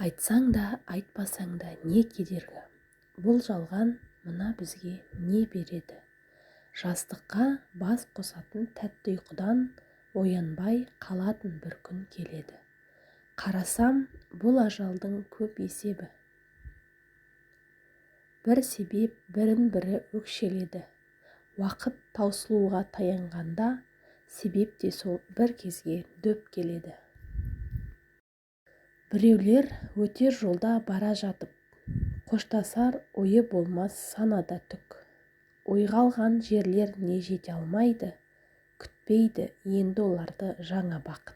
Айтсаң да айтпасаң да не кедергі, бұл жалған мына бізге не береді? Жастыққа бас қосатын тәтті ұйқыдан оянбай қалатын бір күн келеді. Қарасам, бұл ажалдың көп есебі. Бір себеп бірін-бірі өкшеледі. Уақыт таусылуға таянғанда, себеп те сол бір кезге дөп келеді. Біреулер өтер жолда бара жатып, қоштасар ойы болмас санада түк. Ойға алған жерлер не жете алмайды, күтпейді енді оларды жаңа бақыт.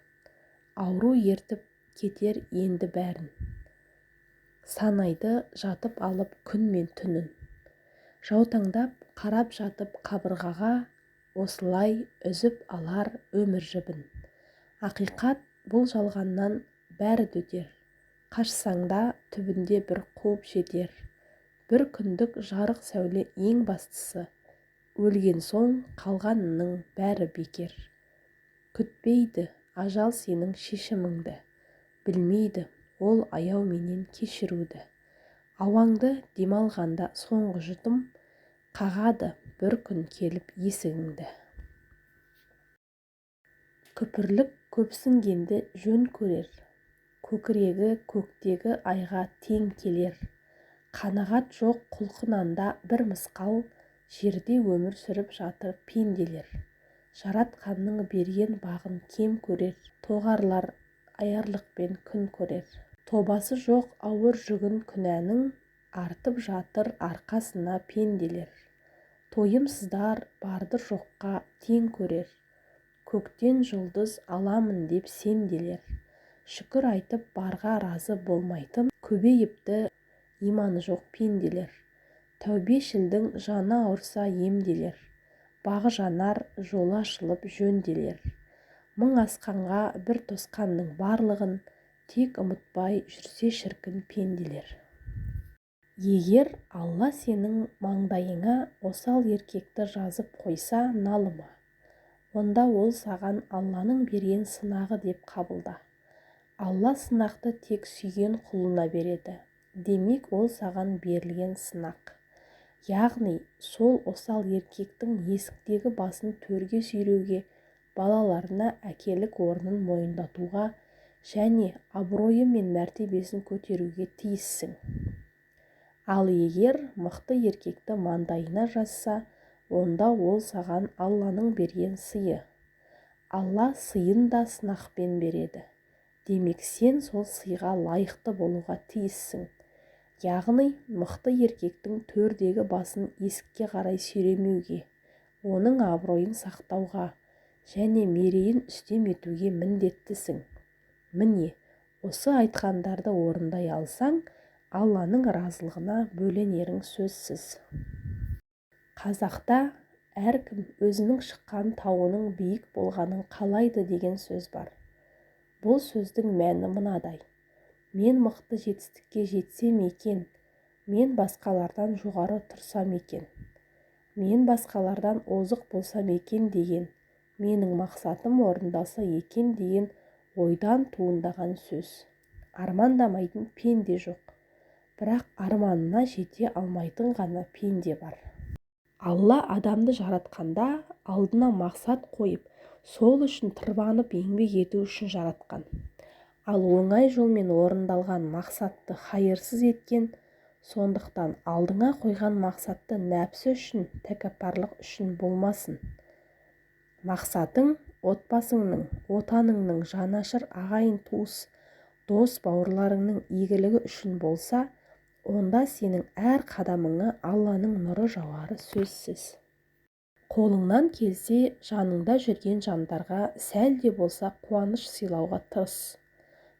Ауру ертіп кетер енді бәрін, санайды жатып алып күн мен түнін. Жаутаңдап қарап жатып қабырғаға, осылай үзіп алар өмір жібін. Ақиқат бұл жалғаннан бәрі өтер, қашсаң да түбінде бір қуып жетер. Бір күндік жарық сәуле ең бастысы, өлген соң қалғанының бәрі бекер. Күтпейді ажал сенің шешіміңді, білмейді ол аяуменен кешіруді. Ауаңды демалғанда соңғы жұтым, қағады бір күн келіп есігіңді. Күпірлік көпсінгенді жөн көрер, көкірегі көктегі айға тең келер. Қанағат жоқ құлқынанда бір мысқал, жерде өмір сүріп жатыр пенделер. Жаратқанның берген бағын кем көрер, тоғарлар аярлықпен күн көрер. Тобасы жоқ ауыр жүгін күнәнің, артып жатыр арқасына пенделер. Тойымсыздар барды жоққа тең көрер, көктен жұлдыз аламын деп сенделер. Шүкір айтып барға разы болмайтын, көбейіпті иманы жоқ пенделер. Тәубешілдің жаны ауырса емделер, бағы жанар жолы ашылып жөнделер. Мың асқанға бір тосқанның барлығын, тек ұмытпай жүрсе шіркін пенделер. Егер Алла сенің маңдайыңа осал еркекті жазып қойса налыма, онда ол саған Алланың берген сынағы деп қабылда. Алла сынақты тек сүйген құлына береді, демек ол саған берілген сынақ. Яғни сол осал еркектің есіктегі басын төрге сүйреуге, балаларына әкелік орнын мойындатуға және абыройы мен мәртебесін көтеруге тиіссің. Ал егер мықты еркекті маңдайына жазса, онда ол саған Алланың берген сыйы. Алла сыйын да сынақпен береді. Демек сен сол сыйға лайықты болуға тиіссің. Яғни мықты еркектің төрдегі басын есікке қарай сүйремеуге, оның абыройын сақтауға және мерейін үстем етуге міндеттісің. Міне, осы айтқандарды орындай алсаң, Алланың разылығына бөленерің сөзсіз. Қазақта әркім өзінің шыққан тауының биік болғанын қалайды деген сөз бар. Бұл сөздің мәні мынадай: мен мықты жетістікке жетсем екен, мен басқалардан жоғары тұрсам екен, мен басқалардан озық болсам екен деген, менің мақсатым орындалса екен деген ойдан туындаған сөз. Армандамайтын пенде жоқ, бірақ арманына жете алмайтын ғана пенде бар. Алла адамды жаратқанда алдына мақсат қойып, сол үшін тырбанып еңбек ету үшін жаратқан. Ал оңай жолмен орындалған мақсатты хайырсыз еткен, сондықтан алдыңа қойған мақсатты нәпсі үшін, тәкаппарлық үшін болмасын. Мақсатың отбасыңның, отаныңның, жанашыр ағайын туыс, дос бауырларыңның игілігі үшін болса, онда сенің әр қадамыңа Алланың нұры жауары сөзсіз. Қолыңнан келсе, жаныңда жүрген жандарға сәл де болса қуаныш сыйлауға тырыс.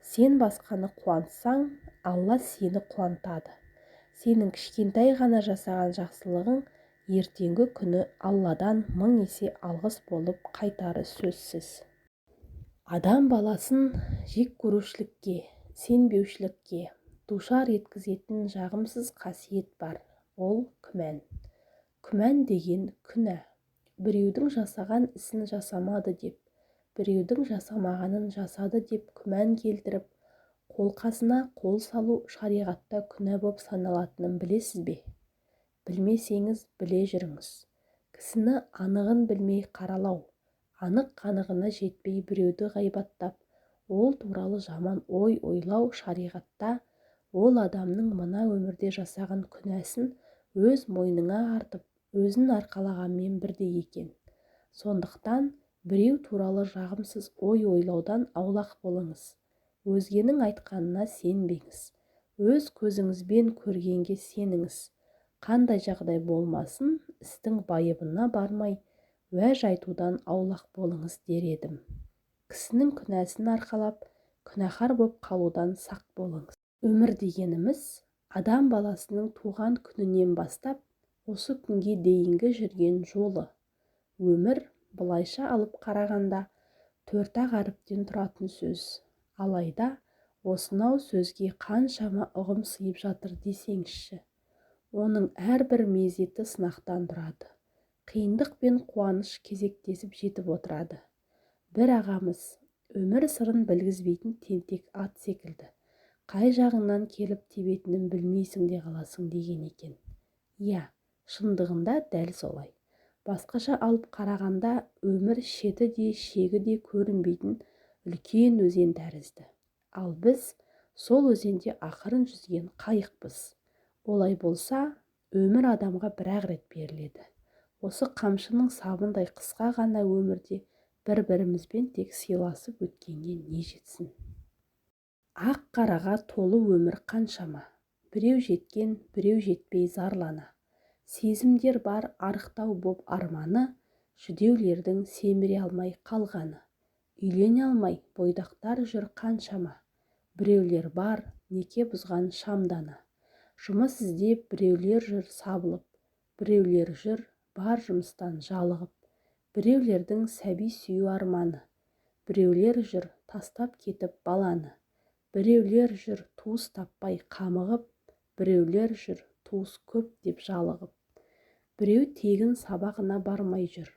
Сен басқаны қуантсаң, Алла сені қуантады. Сенің кішкентай ғана жасаған жақсылығың ертеңгі күні Алладан 1000 есе алғыс болып қайтары сөзсіз. Адам баласын жек көрушілікке, сенбеушілікке душар еткізетін жағымсыз қасиет бар, ол күмән. Күмән деген күнә. Біреудің жасаған ісін жасамады деп, біреудің жасамағанын жасады деп күмән келтіріп, қолқасына қол салу шариғатта күнә боп саналатынын білесіз бе? Білмесеңіз біле жүріңіз. Кісіні анығын білмей қаралау, анық-қанығына жетпей біреуді ғайбаттап, ол туралы жаман ой ойлау шариғатта ол адамның мына өмірде жасаған күнәсін өз мойныңа артып, өзін арқалағанмен бірдей екен. Сондықтан біреу туралы жағымсыз ой ойлаудан аулақ болыңыз. Өзгенің айтқанына сенбеңіз. Өз көзіңізбен көргенге сеніңіз. Қандай жағдай болмасын, істің байыбына бармай, уәж айтудан аулақ болыңыз дер едім. Кісінің күнәсін арқалап, күнәһар боп қалудан сақ болыңыз. Өмір дегеніміз, адам баласының туған күнінен бастап, осы күнге дейінгі жүрген жолы. Өмір, былайша алып қарағанда, 4 әріптен тұратын сөз. Алайда, осынау сөзге қаншама ұғым сыйып жатыр десеңізші. Оның әрбір мезеті сынақтан тұрады. Қиындық пен қуаныш кезектесіп жетіп отырады. Бір ағамыз, өмір сырын білгізбейтін тентек ат секілді, қай жағыңнан келіп тебетінін білмейсің де қаласың деген екен. Иә, шындығында дәл солай. Басқаша алып қарағанда өмір шеті де шегі де көрінбейтін үлкен өзен тәрізді. Ал біз сол өзенде ақырын жүзген қайықпыз. Олай болса, өмір адамға бір-ақ рет беріледі. Осы қамшының сабындай қысқа ғана өмірде бір-бірімізбен тек сыйласып өткенге не жетсін. Ақ қараға толы өмір қаншама. Біреу жеткен, біреу жетпей зарлана. Сезімдер бар арықтау боп арманы, жүдеулердің семіре алмай қалғаны. Үйлене алмай бойдақтар жүр қаншама. Біреулер бар, неке бұзған шамдана. Жұмыс іздеп біреулер жүр сабылып, біреулер жүр бар жұмыстан жалығып. Біреулердің сәби сүю арманы, біреулер жүр тастап кетіп баланы. Біреулер жүр туыс таппай қамығып, біреулер жүр туыс көп деп жалығып. Біреу тегін сабағына бармай жүр,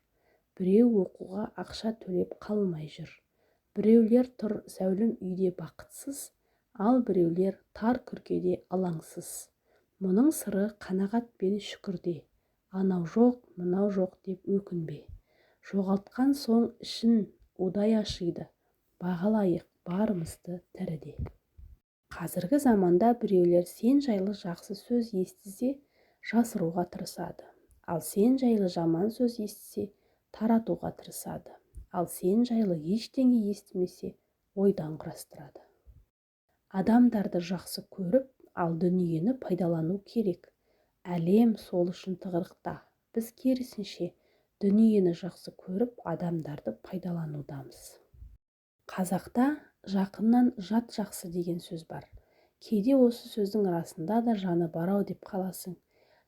біреу оқуға ақша төлеп қалмай жүр. Біреулер тұр зәулім үйде бақытсыз, ал біреулер тар күркеде алаңсыз. Мұның сыры қанағат пен шүкірде, анау жоқ, мынау жоқ деп өкінбе. Жоғалтқан соң ішін удай ашиды, бағалайық барымызды тіріде. Қазіргі заманда біреулер сен жайлы жақсы сөз естісе, жасыруға тырысады. Ал сен жайлы жаман сөз естісе, таратуға тырысады. Ал сен жайлы ештеңе естімесе, ойдан құрастырады. Адамдарды жақсы көріп, ал дүниені пайдалану керек. Әлем сол үшін тығырықта. Біз керісінше дүниені жақсы көріп, адамдарды пайдаланудамыз. Қазақта жақыннан жат жақсы деген сөз бар. Кейде осы сөздің арасында да жаны бар-ау деп қаласың.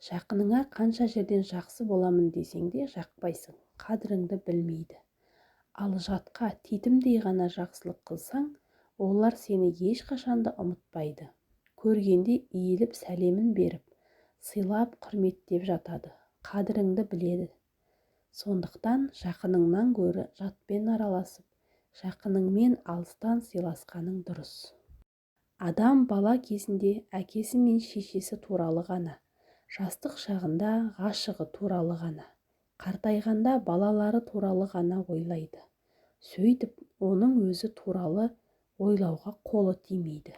Жақыныңа қанша жерден жақсы боламын десең де жақпайсың, қадіріңді білмейді. Ал жатқа титімдей ғана жақсылық қылсаң, олар сені ешқашанда ұмытпайды. Көргенде иіліп сәлемін беріп, сыйлап құрметтеп жатады, қадіріңді біледі. Сондықтан жақыныңнан гөрі жатпен араласып, жақыныңмен алыстан сыйласқаның дұрыс. Адам бала кезінде әкесі мен шешесі туралы ғана, жастық шағында ғашығы туралы ғана, қартайғанда балалары туралы ғана ойлайды. Сөйтіп, оның өзі туралы ойлауға қолы тимейді.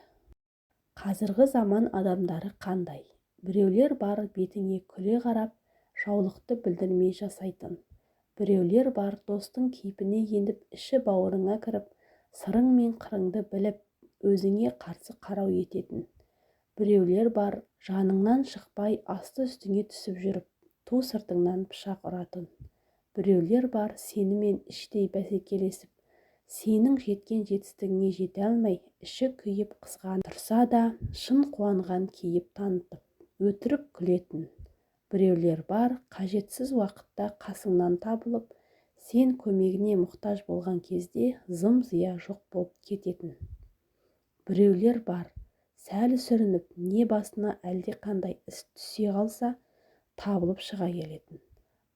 Қазіргі заман адамдары қандай? Біреулер бар бетіңе күле қарап, жаулықты білдірмей жасайтын. Біреулер бар достың кейпіне еніп, іші бауырыңа кіріп, сырың мен қырыңды біліп, өзіңе қарсы қарау ететін. Біреулер бар жаныңнан шықпай, асты үстіңе түсіп жүріп, ту сыртыңнан пышақ ұратын. Біреулер бар сенімен іштей бәсекелесіп, сенің жеткен жетістігіңе жете алмай, іші күйіп қызған тұрса да, шын қуанған кейіп танытып, өтірік күлетін. Біреулер бар қажетсіз уақытта қасыңнан табылып, сен көмегіне мұқтаж болған кезде зым-зия жоқ болып кететін. Біреулер бар сәл сүрініп, не басына әлде қандай іс түсе қалса, табылып шыға келетін.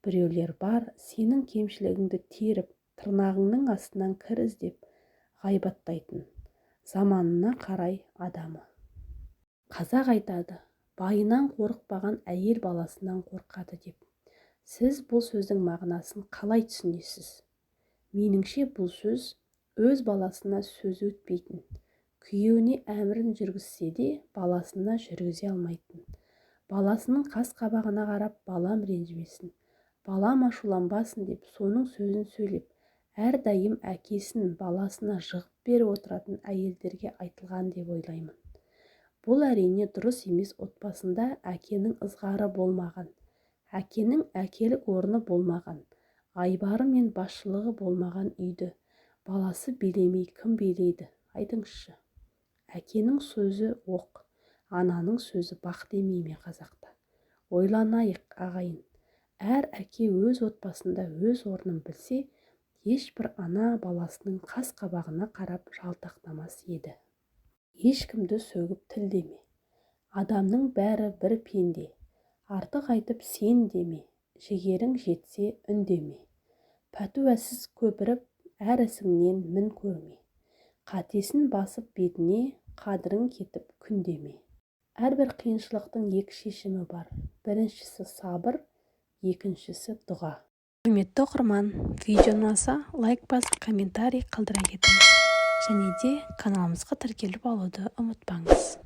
Біреулер бар сенің кемшілігіңді теріп, тырнағыңның астынан кір іздеп, ғайбаттайтын. заманына қарай адамы. Қазақ айтады, байынан қорықпаған әйел баласынан қорқады деп. Сіз бұл сөздің мағынасын қалай түсінесіз? Меніңше бұл сөз өз баласына сөз өтпейтін, күйеуіне әмірін жүргізсе де баласына жүргізе алмайтын. Баласының қас-қабағына қарап, балам ренжімесін, балам ашуланбасын деп соның сөзін сөйлеп, әрдайым әкесін баласына жығып беріп отыратын әйелдерге айтылған деп ойлаймын. Бұл әрине дұрыс емес. Отбасында әкенің ызғары болмаған, әкенің әкелік орны болмаған, айбары мен басшылығы болмаған үйді баласы билемей кім билейді, айтыңызшы? Әкенің сөзі оқ, ананың сөзі бақ демей ме қазақта? Ойланайық, ағайын. Әр әке өз отбасында өз орнын білсе, ешбір ана баласының қас-қабағына қарап жалтақтамас еді. Ешкімді сөгіп тілдеме. Адамның бәрі бір пенде. Артық айтып сен деме, жігерің жетсе үндеме. Пәтуасыз көпіріп, әр ісіңнен мін көрме. Қатесін басып бетіне, қадірің кетіп күндеме. Әрбір қиыншылықтың екі шешімі бар. Біріншісі сабыр, екіншісі дұға. Құрметті оқырман, видео ұнаса лайк басып, комментарий қалдыра кетіңіз. Және де каналымызға тіркеліп алуды ұмытпаңыз.